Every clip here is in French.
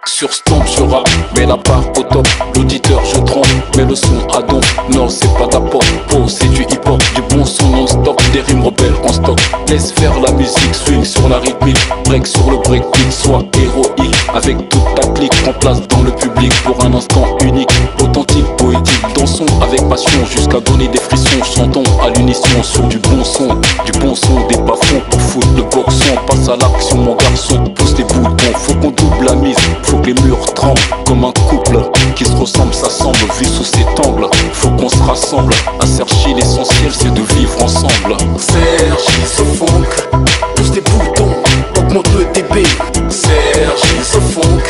Sur stomp je rappe, mets la barre au top. L'auditeur je trompe, mets le son à don. Non c'est pas d'apport, oh c'est du hip hop. Du bon son non stop, des rimes rebelles en stock. Laisse faire la musique, swing sur la rythmique. Break sur le breakbeat, sois héroïque. Avec toute ta clique, prends place dans le public. Pour un instant unique, authentique, poétique. Dansons avec passion jusqu'à donner des frissons. Chantons à l'unisson sur du bon son. Du bon son, des bas-fonds pour foutre le boxon. Passe à l'action mon garçon, pousse les boutons. Faut qu'on double la mise, faut que les murs tremblent. Comme un couple qui se ressemble, s'assemble. Vu sous cet angle, faut qu'on se rassemble. À Sergi l'essentiel c'est de vivre ensemble. Sergi se funk, pousse tes boutons, augmente le dB. Sergi se funk,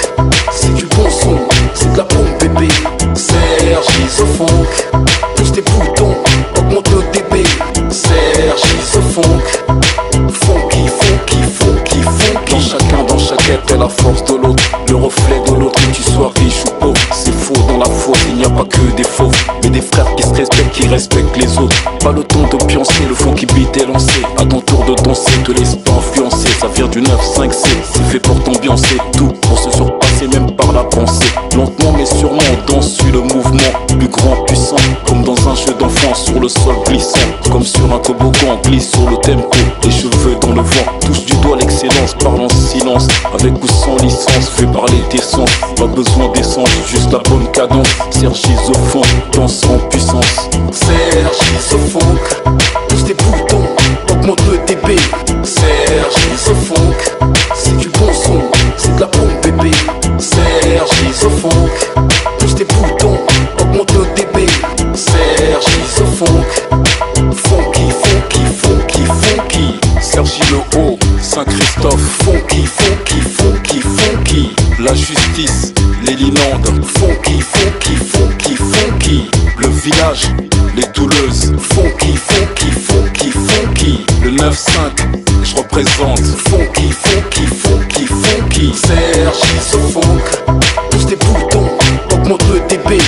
c'est du bon son, c'est de la pompe bébé. Sergi se funk, pousse tes boutons, augmente le dB. Sergi se funk, funky, funky, funky, funky. Dans chaque est la force de l'autre, le reflet de l'autre, que tu sois riche ou pauvre. C'est faux dans la faute, il n'y a pas que des faux, mais des frères qui se respectent, qui respectent les autres. Pas le temps de pioncer, le fond qui bite est lancé. À ton tour de danser, te laisse pas influencer. Ça vient du 9-5C, c'est fait pour t'ambiancer. Tout pour se surpasser même par la pensée. Lentement mais sûrement, danse sur le mouvement. Plus grand, puissant, comme dans un jeu d'enfant. Sur le sol glissant, comme sur un toboggan. Glisse sur le tempo, les cheveux dans le vent. Touche du doigt l'excellence, parle en silence. Avec ou sans licence, fais parler tes sens. Pas besoin d'essence, juste la bonne cadence. Sergi au fond, danse en puissance. Sergi se funk, pousse tes boutons, augmente le dB. Sergi se funk, c'est du bon son, c'est de la pompe bébé. Sergi se funk, pousse tes boutons, augmente le dB. Sergi se funk, funky, funky, funky, funky. Sergi le haut, Saint-Christophe. Funky, funky, funky, funky. La justice, les Lilandes. Funky, funky, funky, funky. Le village, les Douleuses. Funky, funky, funky, funky. Le 9-5, je représente. Funky, funky, funky, funky. Sergi se funk, pousse tes boutons, augmente le dB.